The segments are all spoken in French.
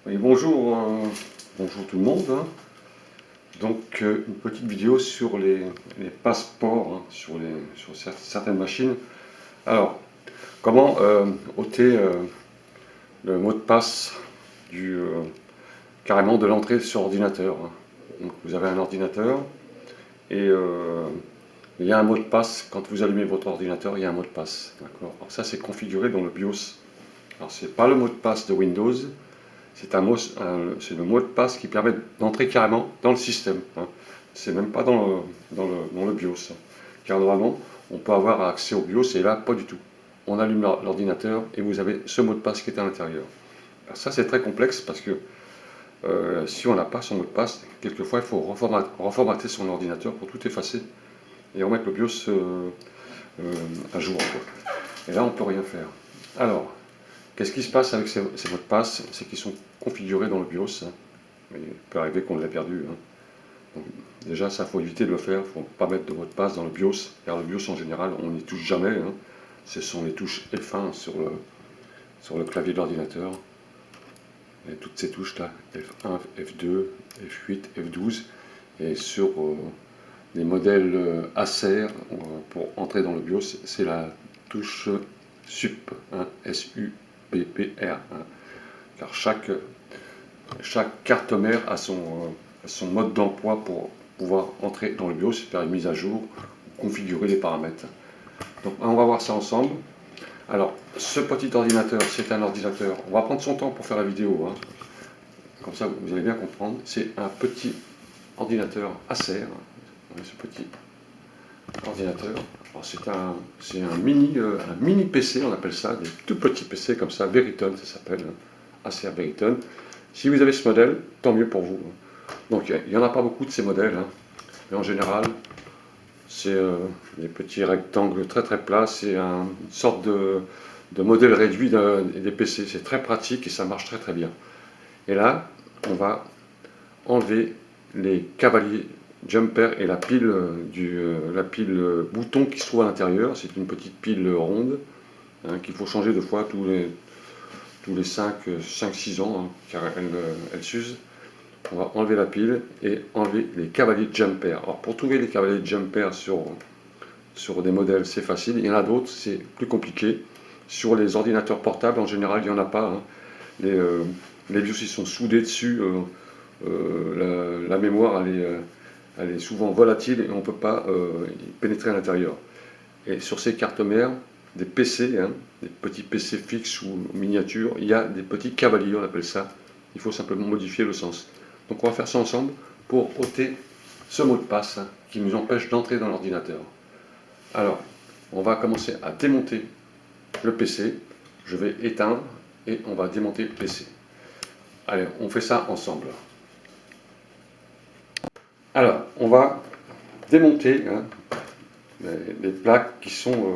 Oui, bonjour, bonjour tout le monde, hein. Donc, une petite vidéo sur les passeports, hein, sur certaines machines. Alors, comment ôter le mot de passe carrément de l'entrée sur ordinateur, hein. Donc, vous avez un ordinateur et il y a un mot de passe. Quand vous allumez votre ordinateur, il y a un mot de passe. D'accord. Alors ça, c'est configuré dans le BIOS. Alors, c'est pas le mot de passe de Windows. C'est le mot de passe qui permet d'entrer carrément dans le système, hein. C'est même pas dans le BIOS. Car normalement, on peut avoir accès au BIOS et là, pas du tout. On allume l'ordinateur et vous avez ce mot de passe qui est à l'intérieur. Ça, c'est très complexe parce que si on n'a pas son mot de passe, quelquefois, il faut reformater son ordinateur pour tout effacer et remettre le BIOS à jour, quoi. Et là, on ne peut rien faire. Alors, qu'est-ce qui se passe avec ces mots de passe? C'est qu'ils sont configurés dans le BIOS, hein. Mais il peut arriver qu'on les ait perdus, hein. Donc, déjà, ça, il faut éviter de le faire. Il ne faut pas mettre de mot de passe dans le BIOS. Car le BIOS, en général, on n'y touche jamais, hein. Ce sont les touches F1 sur le clavier de l'ordinateur. Et toutes ces touches-là, F1, F2, F8, F12. Et sur les modèles Acer, pour entrer dans le BIOS, c'est la touche SUP, hein, SUPPR, hein. Car chaque carte mère a son mode d'emploi pour pouvoir entrer dans le BIOS, faire une mise à jour, configurer les paramètres. Donc on va voir ça ensemble. Alors, ce petit ordinateur, c'est un ordinateur, on va prendre son temps pour faire la vidéo, hein. Comme ça vous allez bien comprendre. C'est un petit ordinateur Acer, hein, ce petit ordinateur. C'est un mini PC, on appelle ça, des tout petits PC comme ça, Veriton, ça s'appelle, hein, Acer Veriton. Si vous avez ce modèle, tant mieux pour vous. Donc il n'y en a pas beaucoup de ces modèles, hein. Mais en général, c'est des petits rectangles très très plats. C'est une sorte de modèle réduit des PC. C'est très pratique et ça marche très très bien. Et là, on va enlever les cavaliers jumper et la pile, bouton qui se trouve à l'intérieur. C'est une petite pile ronde, hein, qu'il faut changer deux fois tous les 5-6 ans, hein, car elle s'use. On va enlever la pile et enlever les cavaliers jumper. Alors pour trouver les cavaliers jumper sur des modèles, c'est facile. Il y en a d'autres, c'est plus compliqué. Sur les ordinateurs portables, en général, il n'y en a pas, hein. Les BIOS, ils sont soudés dessus. La mémoire, elle est souvent volatile et on ne peut pas pénétrer à l'intérieur. Et sur ces cartes mères, des PC, hein, des petits PC fixes ou miniatures, il y a des petits cavaliers, on appelle ça. Il faut simplement modifier le sens. Donc on va faire ça ensemble pour ôter ce mot de passe, hein, qui nous empêche d'entrer dans l'ordinateur. Alors, on va commencer à démonter le PC. Je vais éteindre et on va démonter le PC. Allez, on fait ça ensemble. Alors, on va démonter, hein, les plaques qui sont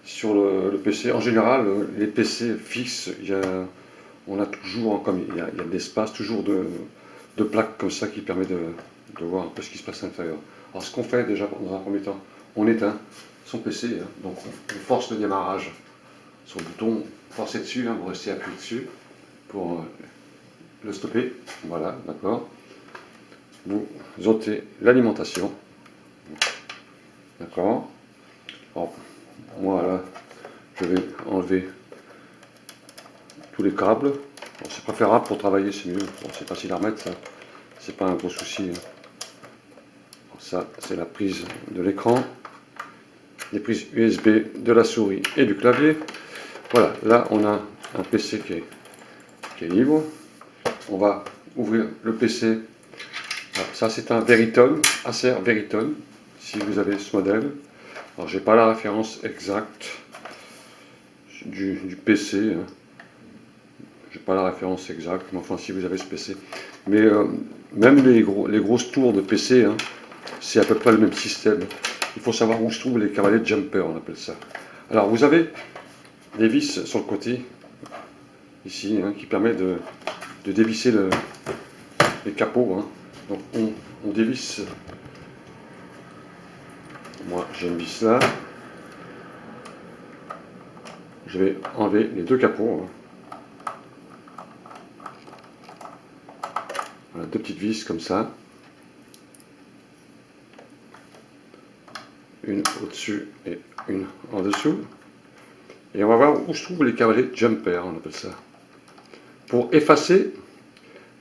sur le PC. En général, les PC fixes, on a toujours, comme il y a de l'espace, toujours de plaques comme ça qui permet de voir un peu ce qui se passe à l'intérieur. Alors ce qu'on fait déjà dans un premier temps, on éteint son PC, hein, donc on force le démarrage sur le bouton, forcez dessus, hein, vous restez appuyé dessus pour le stopper. Voilà, d'accord. Vous ôtez l'alimentation, d'accord. Moi là, je vais enlever tous les câbles. C'est préférable pour travailler, c'est mieux. Bon, c'est facile à remettre, ça. C'est pas un gros souci, hein. Ça, c'est la prise de l'écran, les prises USB de la souris et du clavier. Voilà, là on a un PC qui est libre. On va ouvrir le PC. Alors, ça c'est un Veriton, Acer Veriton, si vous avez ce modèle. Alors j'ai pas la référence exacte du PC, hein. J'ai pas la référence exacte, mais enfin si vous avez ce PC. Mais même les grosses tours de PC, hein, c'est à peu près le même système. Il faut savoir où se trouvent les cavaliers jumper, on appelle ça. Alors vous avez des vis sur le côté, ici, hein, qui permet de dévisser les capots, hein. Donc on dévisse. Moi j'ai une vis là. Je vais enlever les deux capots, hein. Voilà, deux petites vis comme ça. Une au-dessus et une en dessous. Et on va voir où se trouvent les cavaliers jumper, on appelle ça. Pour effacer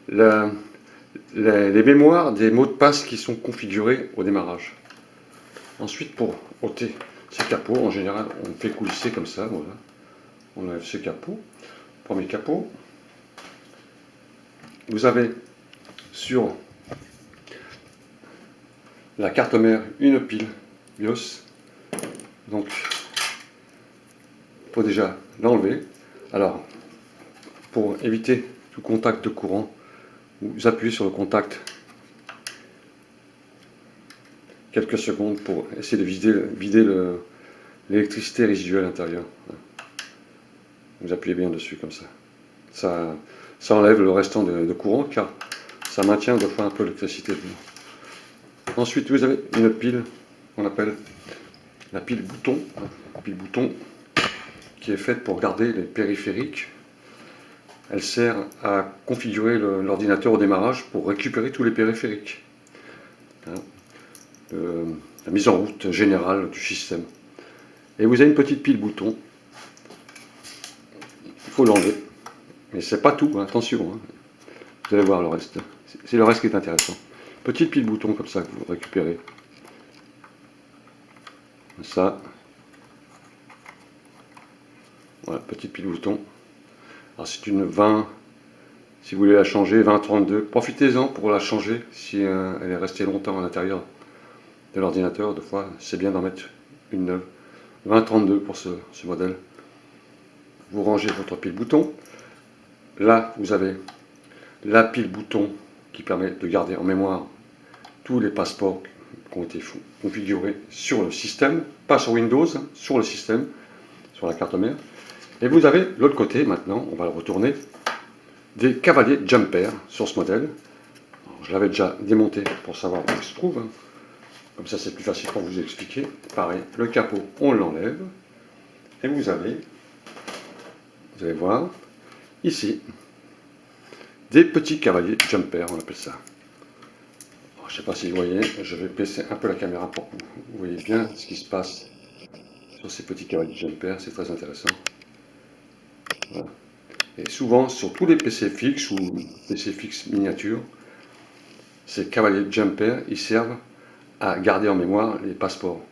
les mémoires des mots de passe qui sont configurés au démarrage. Ensuite, pour ôter ces capots, en général, on fait coulisser comme ça, voilà. On enlève ce capot. Premier capot. Vous avez sur la carte mère une pile BIOS. Donc, il faut déjà l'enlever. Alors, pour éviter tout contact de courant, vous appuyez sur le contact quelques secondes pour essayer de vider l'électricité résiduelle à l'intérieur. Vous appuyez bien dessus comme ça. Ça enlève le restant de courant car ça maintient deux fois un peu l'électricité. Ensuite, vous avez une pile qu'on appelle la pile bouton. La pile bouton qui est faite pour garder les périphériques. Elle sert à configurer l'ordinateur au démarrage pour récupérer tous les périphériques. La mise en route générale du système. Et vous avez une petite pile bouton. Il faut l'enlever. Mais c'est pas tout, hein, attention. Hein. Vous allez voir le reste. C'est le reste qui est intéressant. Petite pile bouton comme ça que vous récupérez. Ça. Voilà, petite pile bouton. Alors c'est une 20. Si vous voulez la changer, 2032. Profitez-en pour la changer si elle est restée longtemps à l'intérieur de l'ordinateur. Deux fois, c'est bien d'en mettre une neuve. 2032 pour ce modèle. Vous rangez votre pile bouton. Là, vous avez la pile bouton qui permet de garder en mémoire tous les passeports qui ont été configurés sur le système, pas sur Windows, sur le système, sur la carte mère. Et vous avez l'autre côté, maintenant, on va le retourner, des cavaliers jumper sur ce modèle. Alors, je l'avais déjà démonté pour savoir où il se trouve. Hein. Comme ça, c'est plus facile pour vous expliquer. Pareil, le capot, on l'enlève. Et vous allez voir, ici, des petits cavaliers jumper, on appelle ça. Alors, je ne sais pas si vous voyez, je vais baisser un peu la caméra pour que vous voyez bien ce qui se passe sur ces petits cavaliers jumper, c'est très intéressant. Voilà. Et souvent, sur tous les PC fixes ou PC fixes miniatures, ces cavaliers jumper, ils servent à garder en mémoire les passeports.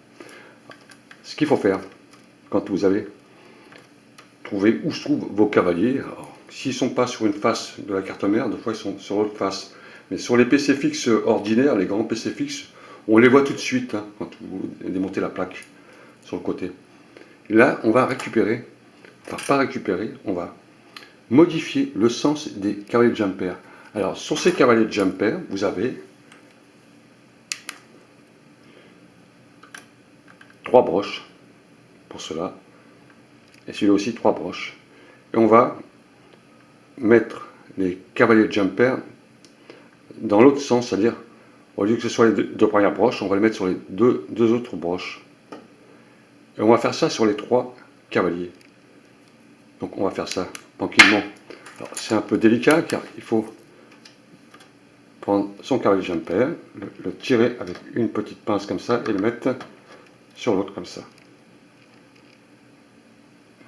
Ce qu'il faut faire, quand vous avez trouvé où se trouvent vos cavaliers, s'ils ne sont pas sur une face de la carte mère, des fois ils sont sur l'autre face. Mais sur les PC fixes ordinaires, les grands PC fixes, on les voit tout de suite hein, quand vous démontez la plaque sur le côté. Et là, on va récupérer, enfin pas récupérer, on va modifier le sens des cavaliers jumper. Alors, sur ces cavaliers jumper, vous avez 3 broches pour cela. Et celui-là aussi 3 broches. Et on va mettre les cavaliers jumper dans l'autre sens, c'est-à-dire au lieu que ce soit les deux premières broches, on va les mettre sur les deux autres broches. Et on va faire ça sur les 3 cavaliers. Donc on va faire ça tranquillement. C'est un peu délicat car il faut prendre son cavalier jumper, le tirer avec une petite pince comme ça et le mettre sur l'autre comme ça.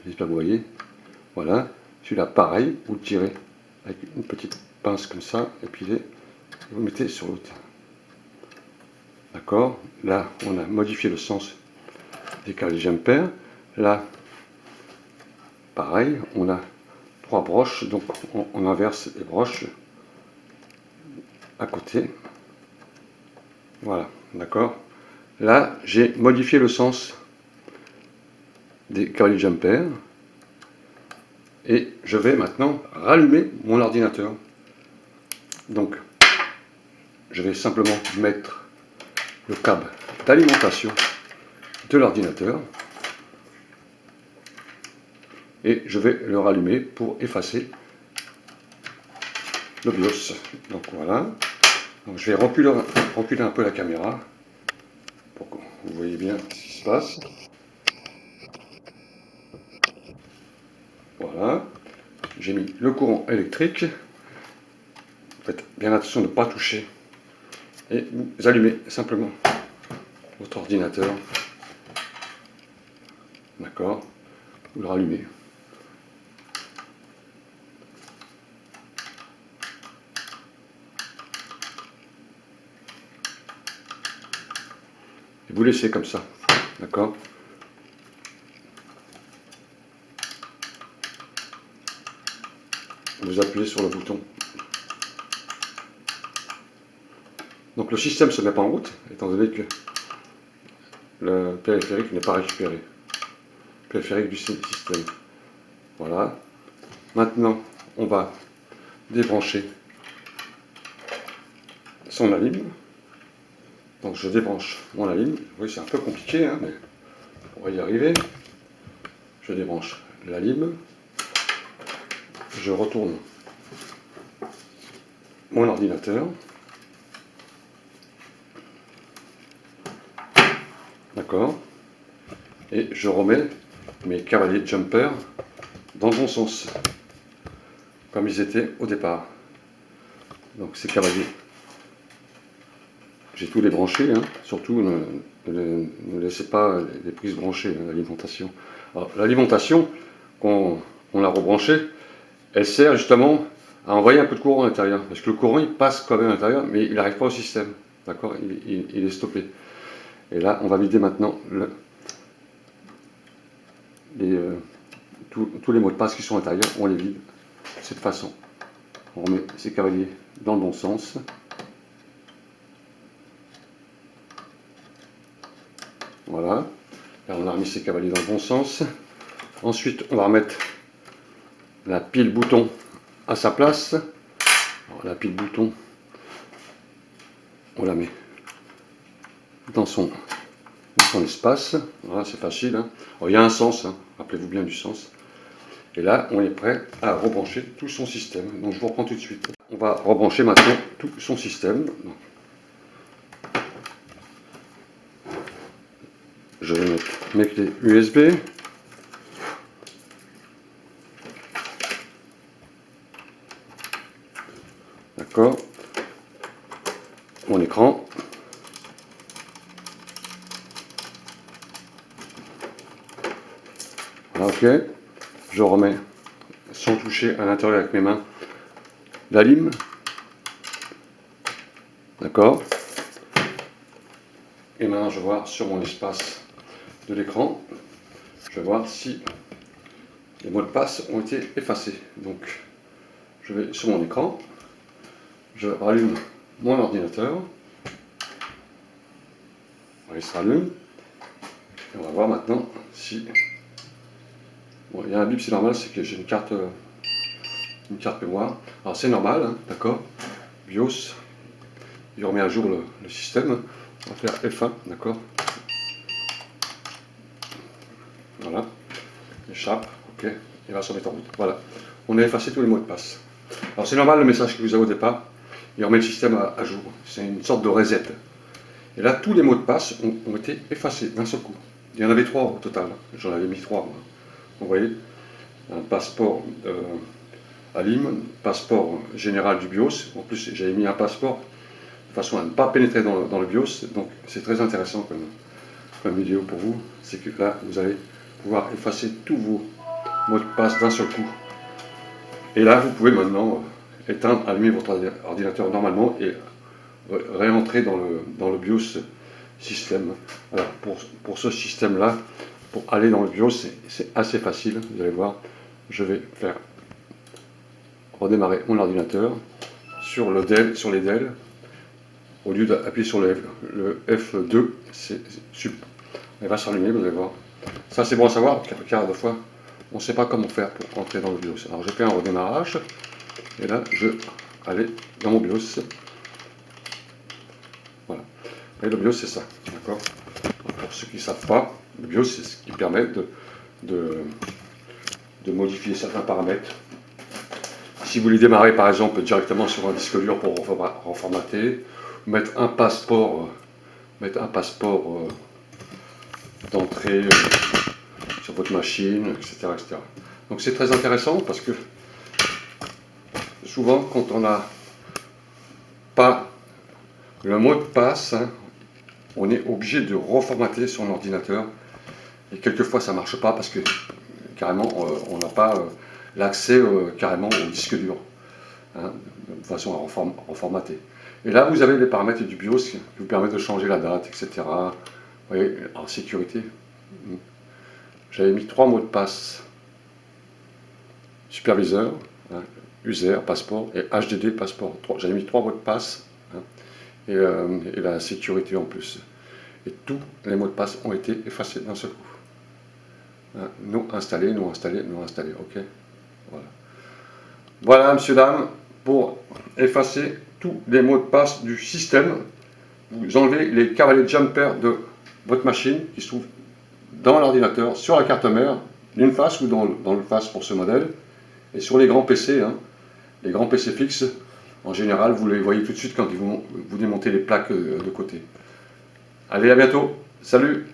J'espère que vous voyez. Voilà. Celui-là, pareil, vous le tirez avec une petite pince comme ça, et puis vous le mettez sur l'autre. D'accord. Là, on a modifié le sens des cavaliers jumper. Là, pareil, on a 3 broches, donc on inverse les broches à côté. Voilà, d'accord. Là, j'ai modifié le sens des cavaliers jumper. Et je vais maintenant rallumer mon ordinateur. Donc, je vais simplement mettre le câble d'alimentation de l'ordinateur. Et je vais le rallumer pour effacer le BIOS. Donc voilà. Donc, je vais reculer un peu la caméra pour que vous voyez bien ce qui se passe. Voilà. J'ai mis le courant électrique. Faites bien attention de ne pas toucher. Et vous allumez simplement votre ordinateur. D'accord? Vous le rallumez. Et vous laissez comme ça. D'accord? Vous appuyez sur le bouton. Donc le système ne se met pas en route, étant donné que le périphérique n'est pas récupéré. Périphérique du système. Voilà. Maintenant, on va débrancher son alim. Donc je débranche mon alim. Oui, c'est un peu compliqué, hein, mais on va y arriver. Je débranche l'alim. Je retourne mon ordinateur. D'accord. Et je remets mes cavaliers jumper dans le bon sens, comme ils étaient au départ. Donc ces cavaliers, j'ai tous les branchés, hein. Surtout ne laissez pas les prises branchées, hein, l'alimentation. L'alimentation, qu'on l'a rebranchée, elle sert justement à envoyer un peu de courant à l'intérieur, parce que le courant il passe quand même à l'intérieur, mais il n'arrive pas au système, d'accord, il est stoppé. Et là, on va vider maintenant tous les mots de passe qui sont à l'intérieur, on les vide de cette façon. On remet ces cavaliers dans le bon sens. Voilà. Là, on a remis ces cavaliers dans le bon sens. Ensuite, on va remettre la pile bouton à sa place. Alors, la pile bouton, on la met dans son espace. Voilà, c'est facile, hein. Alors, il y a un sens, hein. Rappelez-vous bien du sens. Et là, on est prêt à rebrancher tout son système. Donc je vous reprends tout de suite. On va rebrancher maintenant tout son système. Je vais mettre mes clés USB. D'accord. Mon écran. Voilà, ok. Je remets sans toucher à l'intérieur avec mes mains la lime. D'accord. Et maintenant, je vais voir sur mon espace de l'écran, je vais voir si les mots de passe ont été effacés. Donc, je vais sur mon écran, je rallume mon ordinateur. Il se rallume. Et on va voir maintenant si... Bon, il y a un bip, c'est normal, c'est que j'ai une carte mémoire. Alors c'est normal, hein, d'accord. BIOS, il remet à jour le système. On va faire F1, d'accord. Voilà. Échappe, ok. Il va se mettre en route. Voilà. On a effacé tous les mots de passe. Alors c'est normal le message que vous avez au départ. Il remet le système à jour. C'est une sorte de reset. Et là, tous les mots de passe ont été effacés d'un seul coup. Il y en avait 3 au total. J'en avais mis 3, moi. Vous voyez, un passeport ALIM, passeport général du BIOS. En plus, j'avais mis un passeport de façon à ne pas pénétrer dans le BIOS. Donc, c'est très intéressant comme vidéo pour vous. C'est que là, vous allez pouvoir effacer tous vos mots de passe d'un seul coup. Et là, vous pouvez maintenant éteindre, allumer votre ordinateur normalement et réentrer dans le BIOS système. Alors, pour ce système-là, pour aller dans le BIOS, c'est assez facile. Vous allez voir, je vais faire redémarrer mon ordinateur sur les DEL. Au lieu d'appuyer sur le F2, elle va s'allumer, vous allez voir. Ça, c'est bon à savoir, car des fois, on ne sait pas comment faire pour entrer dans le BIOS. Alors, j'ai fait un redémarrage, et là, je vais aller dans mon BIOS. Voilà. Et le BIOS, c'est ça, d'accord. Pour ceux qui ne savent pas, le BIOS, c'est ce qui permet de modifier certains paramètres. Si vous voulez démarrer, par exemple, directement sur un disque dur pour reformater, mettre un passeport d'entrée sur votre machine, etc., etc. Donc c'est très intéressant parce que souvent, quand on a pas le mot de passe, hein, on est obligé de reformater son ordinateur. Et quelquefois ça ne marche pas parce que carrément on n'a pas l'accès carrément au disque dur, hein, de façon à reformater. Et là vous avez les paramètres du BIOS qui vous permettent de changer la date, etc. Vous voyez, en sécurité, j'avais mis 3 mots de passe: superviseur, hein, user, passeport, et HDD, passeport. J'avais mis 3 mots de passe, hein, et la sécurité en plus. Et tous les mots de passe ont été effacés d'un seul coup. Hein, non installé, non installé, non installé. OK. Voilà. Voilà, monsieur, dame, pour effacer tous les mots de passe du système. Vous enlevez les cavaliers jumper de votre machine qui se trouvent dans l'ordinateur, sur la carte mère, d'une face ou dans le face pour ce modèle. Et sur les grands PC, hein, les grands PC fixes, en général, vous les voyez tout de suite quand vous démontez les plaques de côté. Allez, à bientôt. Salut!